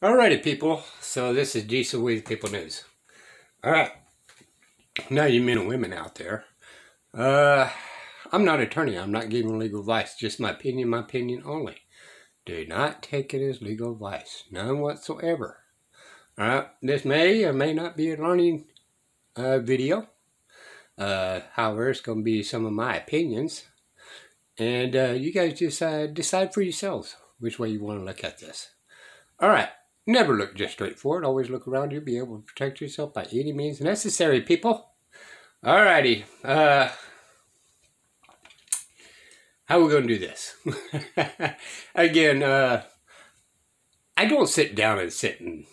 Alrighty, people. So this is Diesel with People News. Alright. Now you men and women out there. I'm not an attorney. I'm not giving legal advice. Just my opinion only. Do not take it as legal advice. None whatsoever. Alright. This may or may not be a learning video. However, it's going to be some of my opinions. And you guys just decide for yourselves which way you want to look at this. Alright. Never look just straight forward. Always look around you. Be able to protect yourself by any means necessary, people. Alrighty. How are we going to do this? Again, I don't sit down and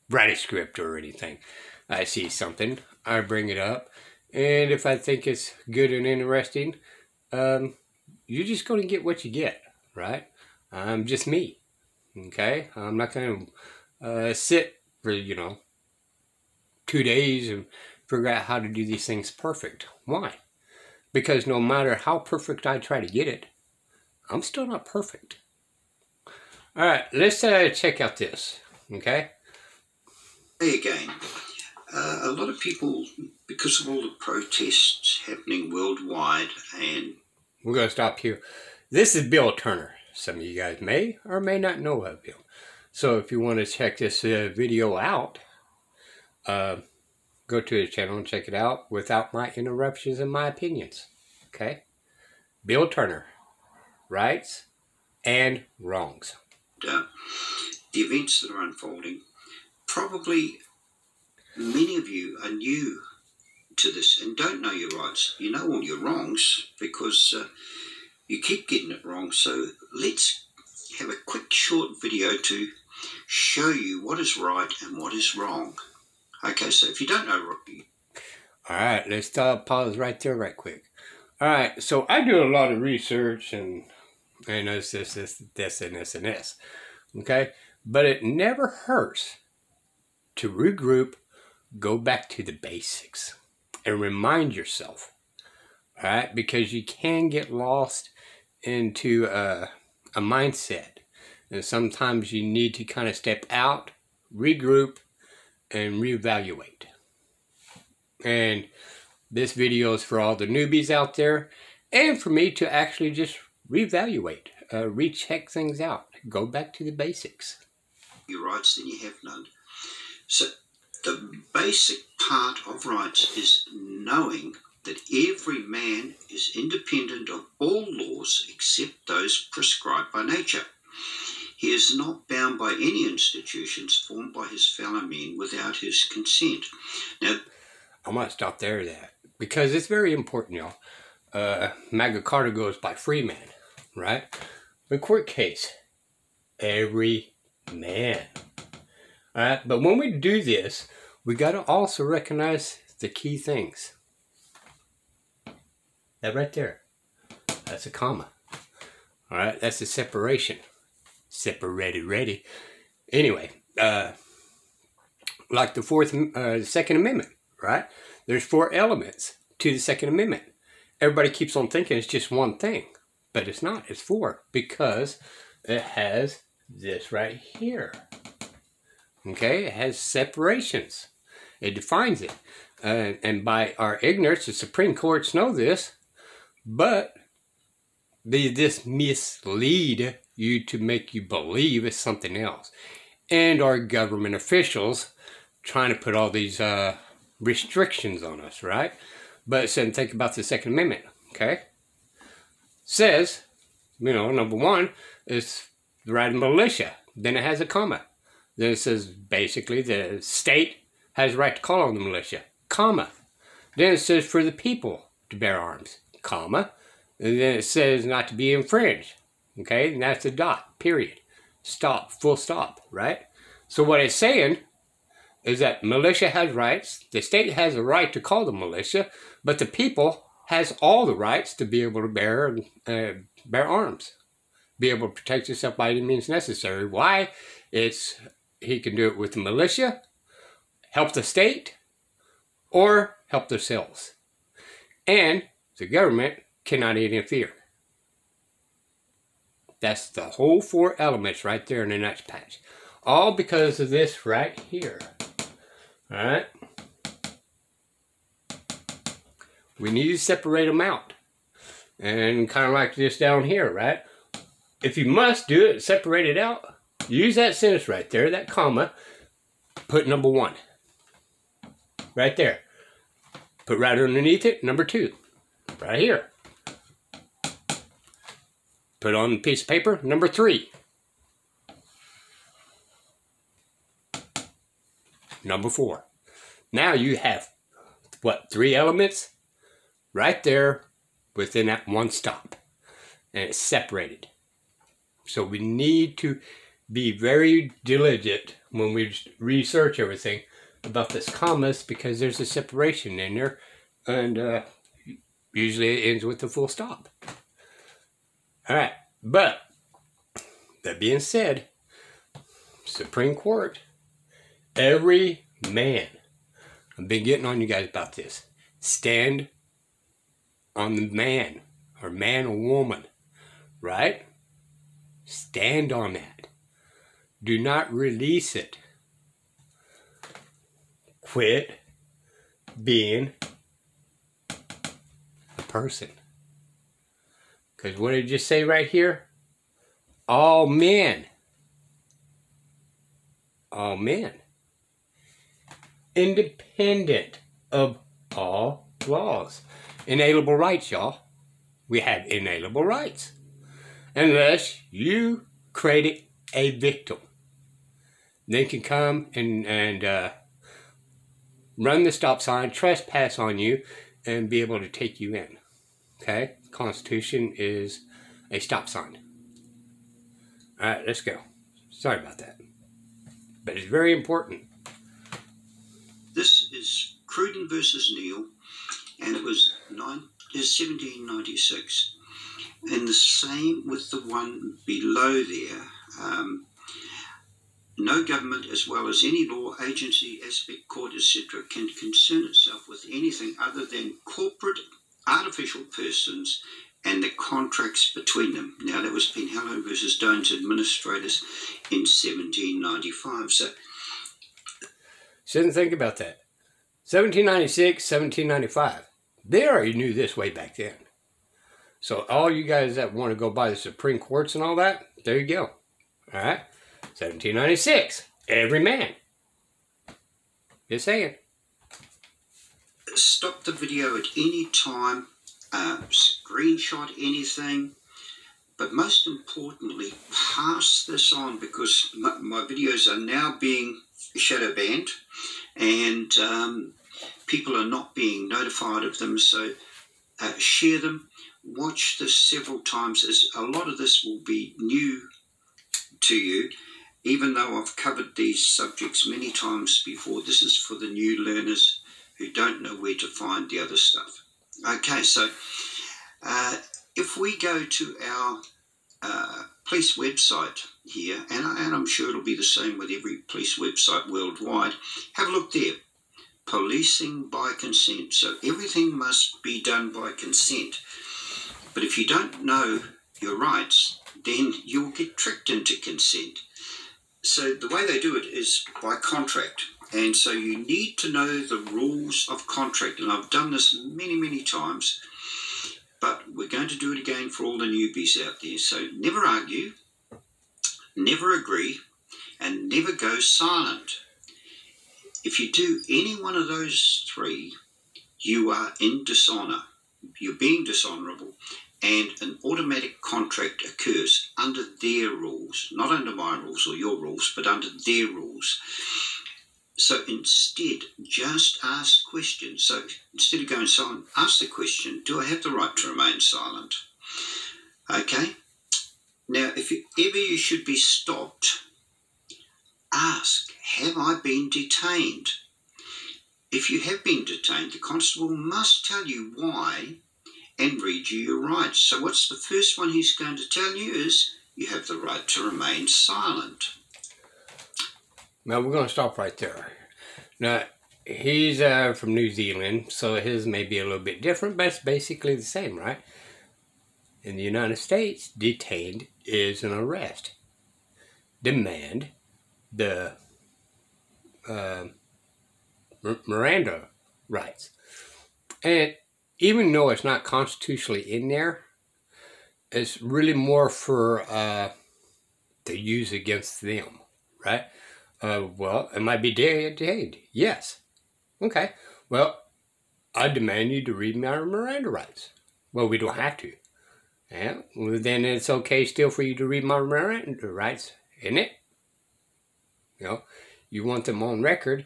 write a script or anything. I see something, I bring it up, and if I think it's good and interesting, you're just going to get what you get, right? I'm just me. Okay, I'm not going to sit for, 2 days and figure out how to do these things perfect. Why? Because no matter how perfect I try to get it, I'm still not perfect. All right, let's check out this, okay? Hey again, a lot of people, because of all the protests happening worldwide, and we're going to stop here. This is Bill Turner. Some of you guys may or may not know of Bill. So if you want to check this video out, go to his channel and check it out without my interruptions and my opinions. Okay? Bill Turner. Rights and wrongs. The events that are unfolding, probably many of you are new to this and don't know your rights. You know all your wrongs because you keep getting it wrong. So let's have a quick short video to show you what is right and what is wrong. Okay, so if you don't know... Alright, let's pause right there right quick. Alright, so I do a lot of research and it's this and this. Okay? But it never hurts to regroup, go back to the basics, and remind yourself. Alright? Because you can get lost into a mindset, and sometimes you need to kind of step out, regroup, and reevaluate. And this video is for all the newbies out there, and for me to actually just reevaluate, recheck things out, go back to the basics. Your rights, then you have none. So the basic part of rights is knowing that every man is independent of all laws except those prescribed by nature. He is not bound by any institutions formed by his fellow men without his consent. Now, I might stop there because it's very important, y'all. Magna Carta goes by free man, right? The court case, every man. All right, but when we do this, we got to also recognize the key things. That right there, that's a comma. All right, that's a separation. Separated ready. Anyway, like the Second Amendment, right? There's 4 elements to the Second Amendment. Everybody keeps on thinking it's just one thing, but it's not. It's 4 because it has this right here. Okay, it has separations. It defines it. And by our ignorance, the Supreme Courts know this, but this mislead you to make you believe it's something else. And our government officials trying to put all these restrictions on us, right? But then think about the Second Amendment, okay? Says, number 1 is the right of militia. Then it has a comma. Then it says basically the state has the right to call on the militia, comma. Then it says for the people to bear arms, comma. And then it says not to be infringed. Okay, and that's a dot, period. Stop, full stop, right? So what it's saying is that militia has rights, the state has a right to call the militia, but the people has all the rights to be able to bear arms, be able to protect yourself by any means necessary. Why? He can do it with the militia, help the state, or help themselves. And the government cannot interfere. That's the whole 4 elements right there in the next patch. All because of this right here. Alright? We need to separate them out. And kind of like this down here, right? If you must do it, separate it out. Use that sentence right there, that comma. Put number 1. Right there. Put right underneath it, number 2. Right here. Put on a piece of paper, number 3. Number 4. Now you have, what, 3 elements? Right there within that one stop. And it's separated. So we need to be very diligent when we research everything about this commas, because there's a separation in there, and usually it ends with a full stop. Alright, but that being said, Supreme Court, every man, I've been getting on you guys about this, stand on the man, or man or woman, right? Stand on that. Do not release it. Quit being a person. Because what did it just say right here? All men. All men. Independent of all laws. Inalienable rights, y'all. We have inalienable rights. Unless you create a victim. They can come and run the stop sign, trespass on you, and be able to take you in. Okay? Constitution is a stop sign. Alright, let's go. Sorry about that. But it's very important. This is Cruden versus Neal, and it was 1796. And the same with the one below there. No government, as well as any law, agency, aspect, court, etc., can concern itself with anything other than corporate artificial persons and the contracts between them. Now, that was Penhallow versus Doan's Administrators in 1795. So, shouldn't think about that. 1796, 1795. They already knew this way back then. So all you guys that want to go by the Supreme Courts and all that, there you go. All right? 1796. Every man. Just saying. Stop the video at any time. Screenshot anything. But most importantly, pass this on, because my videos are now being shadow banned. And people are not being notified of them. So share them. Watch this several times, as a lot of this will be new to you, even though I've covered these subjects many times before. This is for the new learners who don't know where to find the other stuff. Okay, so if we go to our police website here, and I'm sure it'll be the same with every police website worldwide, have a look there. Policing by consent. So everything must be done by consent. But if you don't know your rights, then you'll get tricked into consent. So the way they do it is by contract. And so you need to know the rules of contract. And I've done this many, many times. But we're going to do it again for all the newbies out there. So never argue, never agree, and never go silent. If you do any one of those 3, you are in dishonour. You're being dishonourable, and an automatic contract occurs under their rules, not under my rules or your rules, but under their rules. So instead, just ask questions. So instead of going silent, ask the question, do I have the right to remain silent? Okay? Now, if ever you should be stopped, ask, have I been detained? If you have been detained, the constable must tell you why and read you your rights. So what's the first one he's going to tell you is you have the right to remain silent. Now we're going to stop right there. Now, he's from New Zealand, so his may be a little bit different, but it's basically the same, right? In the United States, detained is an arrest. Demand the Miranda rights. And even though it's not constitutionally in there, it's really more for to use against them, right? Well, it might be detained. Yes. Okay. Well, I demand you to read my Miranda rights. Well, we don't have to. Yeah. Well, then it's okay still for you to read my Miranda rights, isn't it? You know, you want them on record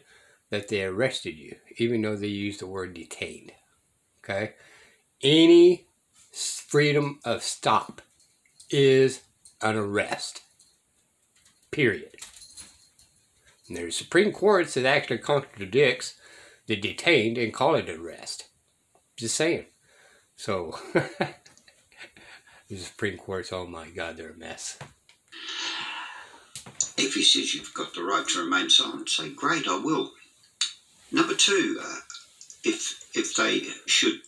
that they arrested you, even though they used the word detained. Okay? Any freedom of stop is an arrest. Period. And there's Supreme Court that actually contradicts the detained and call it arrest. Just saying. So, the Supreme Court's, oh my God, they're a mess. If he says you've got the right to remain silent, say, great, I will. Number two, if they should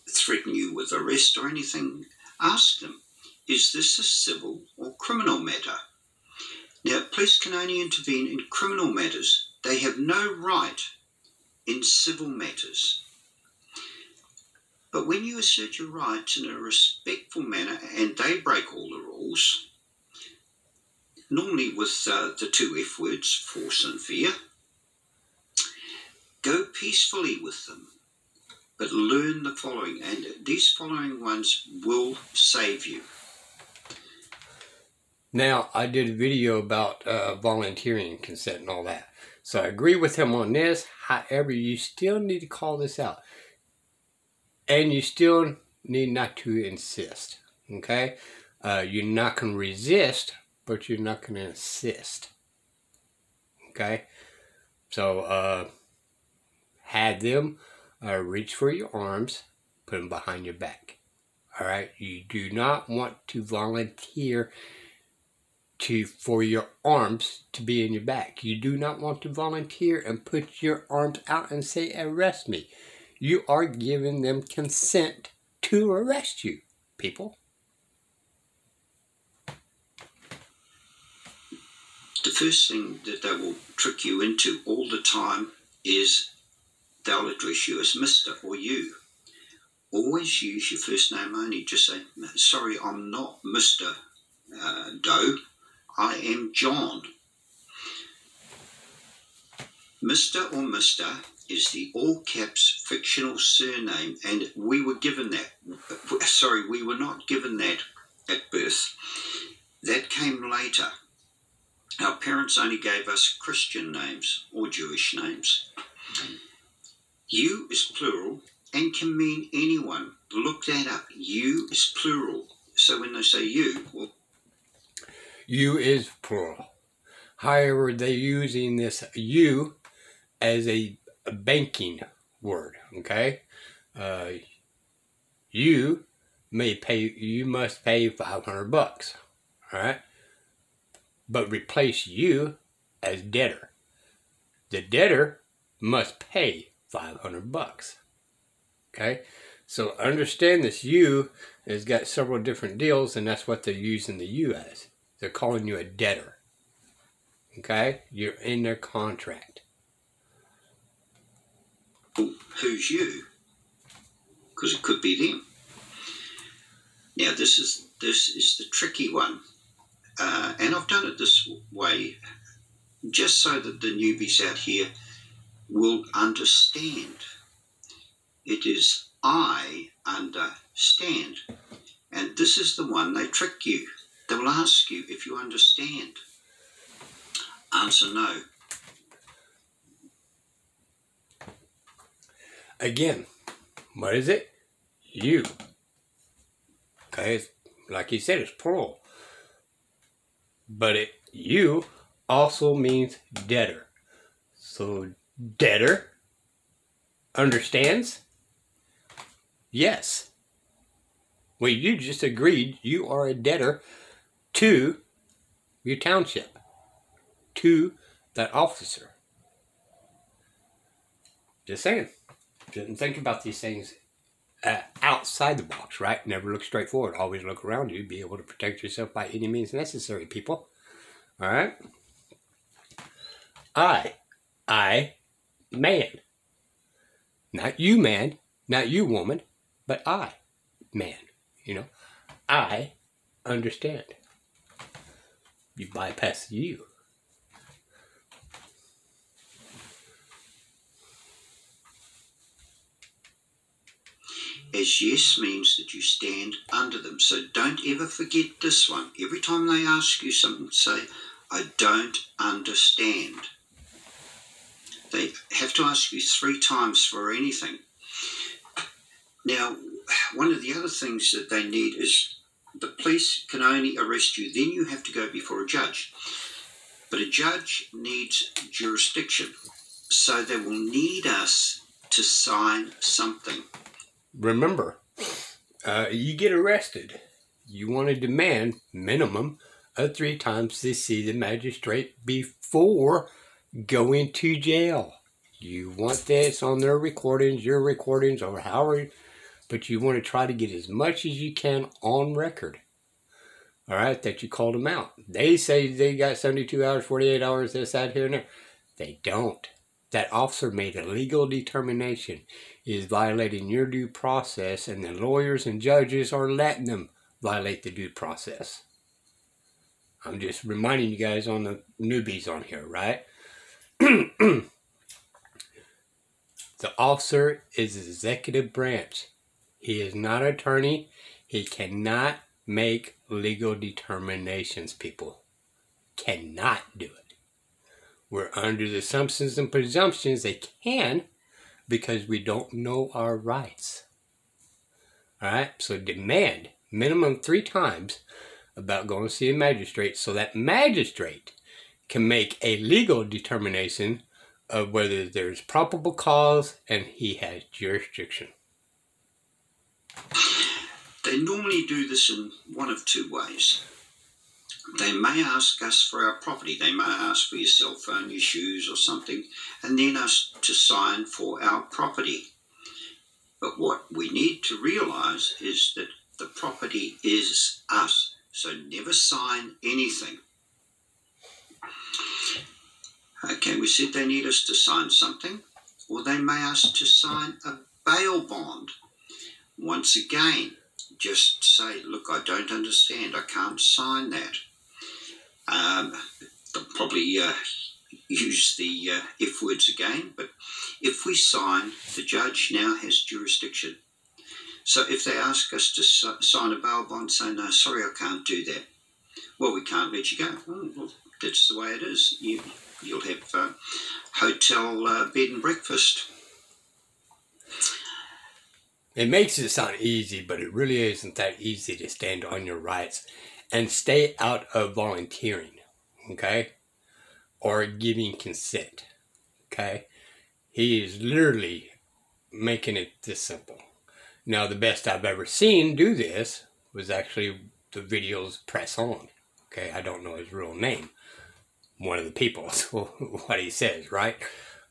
threaten you with arrest or anything, ask them, is this a civil or criminal matter? Now, police can only intervene in criminal matters. They have no right in civil matters. But when you assert your rights in a respectful manner and they break all the rules, normally with the two F words, force and fear, go peacefully with them, but learn the following, and these following ones will save you. Now, I did a video about volunteering consent and all that. So I agree with him on this. However, you still need to call this out. And you still need not to insist. Okay? You're not going to resist, but you're not going to insist. Okay? So, have them reach for your arms, put them behind your back. Alright? You do not want to volunteer for your arms to be in your back. You do not want to volunteer and put your arms out and say, arrest me. You are giving them consent to arrest you, people. The first thing that they will trick you into all the time is they'll address you as Mr. or you. Always use your first name only. Just say, sorry, I'm not Mr. Doe. I am John. Mr. or Mr. is the all-caps fictional surname, and we were given that. Sorry, we were not given that at birth. That came later. Our parents only gave us Christian names or Jewish names. You is plural and can mean anyone. Look that up. You is plural. So when they say you, well, you is plural. However, they're using this you as a banking word. Okay, you must pay $500. All right, but replace you as debtor. The debtor must pay $500. Okay, so understand this you has got several different deals, and that's what they're using the you as. They're calling you a debtor. Okay? You're in their contract. Who's you? Because it could be them. Now, this is the tricky one. And I've done it this way just so that the newbies out here will understand. It is I understand. And this is the one they trick you. They will ask you if you understand. Answer no. Again, what is it? You. Okay, like you said, it's plural. But you also means debtor. So debtor understands? Yes. Well, you just agreed you are a debtor to your township, to that officer. Just saying. Didn't think about these things outside the box, right? Never look straight forward. Always look around you. Be able to protect yourself by any means necessary, people. All right? I, man. Not you, man. Not you, woman. But I, man. You know? I understand. You bypass you. As yes means that you stand under them. So don't ever forget this one. Every time they ask you something, say, I don't understand. They have to ask you 3 times for anything. Now, one of the other things that they need is the police can only arrest you. Then you have to go before a judge. But a judge needs jurisdiction. So they will need us to sign something. Remember, you get arrested. You want to demand minimum of 3 times to see the magistrate before going to jail. You want this on their recordings, your recordings, or however, but you want to try to get as much as you can on record. All right, that you called them out. They say they got 72 hours, 48 hours, this, that, here, and there. They don't. That officer made a legal determination. Is violating your due process, and the lawyers and judges are letting them violate the due process. I'm just reminding you guys on the newbies on here, right? The officer is the executive branch. He is not an attorney. He cannot make legal determinations, people. Cannot do it. We're under the assumptions and presumptions they can, because we don't know our rights. All right, so demand minimum 3 times about going to see a magistrate, so that magistrate can make a legal determination of whether there's probable cause and he has jurisdiction. They normally do this in one of 2 ways. They may ask us for our property. They may ask for your cell phone, your shoes or something, and then us to sign for our property. But what we need to realise is that the property is us. So never sign anything. Okay, we said they need us to sign something, or they may ask to sign a bail bond. Once again, just say, look, I don't understand. I can't sign that. They'll probably use the F words again, but if we sign, the judge now has jurisdiction. So if they ask us to sign a bail bond, say, no, sorry, I can't do that. Well, we can't let you go. Well, that's the way it is. You'll have hotel bed and breakfast. It makes it sound easy, but it really isn't that easy to stand on your rights and stay out of volunteering, okay? Or giving consent, okay? He is literally making it this simple. Now, the best I've ever seen do this was actually the video's Press On, okay? I don't know his real name. One of the people, what he says, right?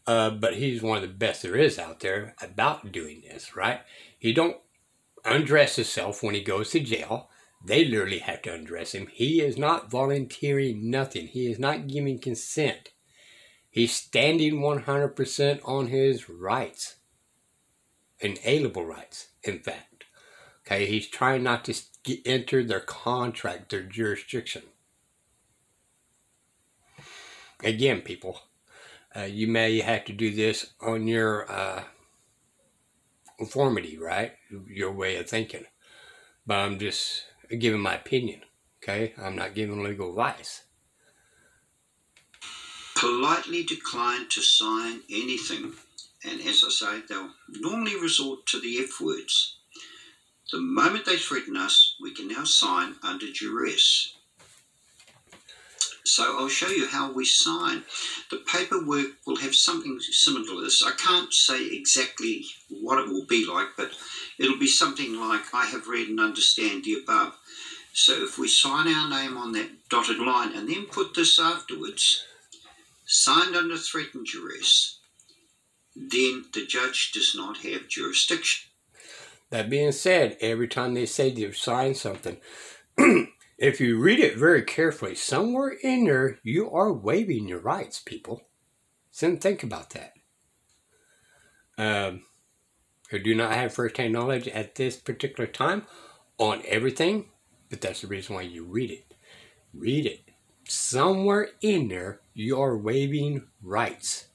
But he's one of the best there is out there about doing this, right? He don't undress himself when he goes to jail. They literally have to undress him. He is not volunteering nothing. He is not giving consent. He's standing 100% on his rights. Inalienable rights, in fact. Okay, he's trying not to enter their contract, their jurisdiction. Again, people, you may have to do this on your conformity, right? Your way of thinking. But I'm just giving my opinion, okay? I'm not giving legal advice. Politely decline to sign anything. And as I say, they'll normally resort to the F words. The moment they threaten us, we can now sign under duress. So I'll show you how we sign. The paperwork will have something similar to this. I can't say exactly what it will be like, but it'll be something like, I have read and understand the above. So if we sign our name on that dotted line and then put this afterwards, signed under threat and duress, then the judge does not have jurisdiction. That being said, every time they say they've signed something, if you read it very carefully, somewhere in there, you are waiving your rights, people. So think about that. I do not have first-hand knowledge at this particular time on everything, but that's the reason why you read it. Read it. Somewhere in there, you are waiving rights.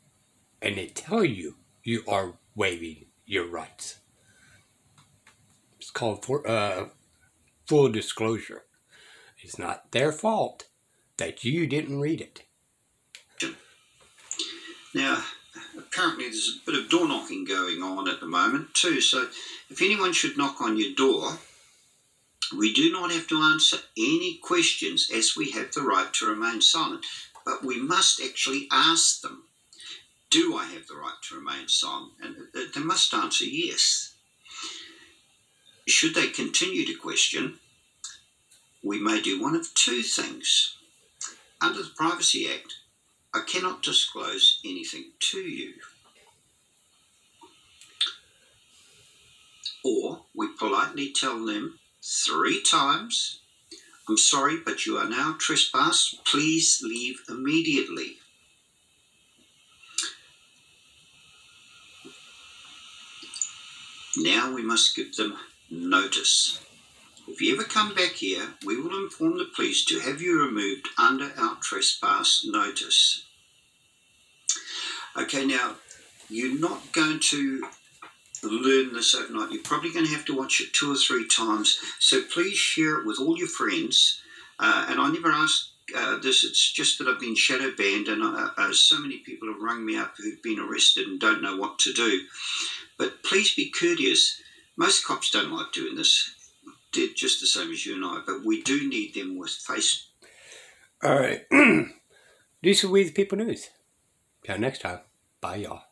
And they tell you you are waiving your rights. It's called full disclosure. It's not their fault that you didn't read it. Now, apparently there's a bit of door knocking going on at the moment too, so if anyone should knock on your door, we do not have to answer any questions, as we have the right to remain silent, but we must actually ask them, do I have the right to remain silent? And they must answer yes. Should they continue to question, we may do one of two things. Under the Privacy Act, I cannot disclose anything to you. Or we politely tell them 3 times, I'm sorry, but you are now trespassed. Please leave immediately. Now we must give them notice. If you ever come back here, we will inform the police to have you removed under our trespass notice. Okay, now, you're not going to learn this overnight. You're probably going to have to watch it 2 or 3 times. So please share it with all your friends. And I never asked this. It's just that I've been shadow banned, and so many people have rung me up who've been arrested and don't know what to do. But please be courteous. Most cops don't like doing this. They're just the same as you and I, but we do need them with face. All right. This is We the People News. Till next time. Bye, y'all.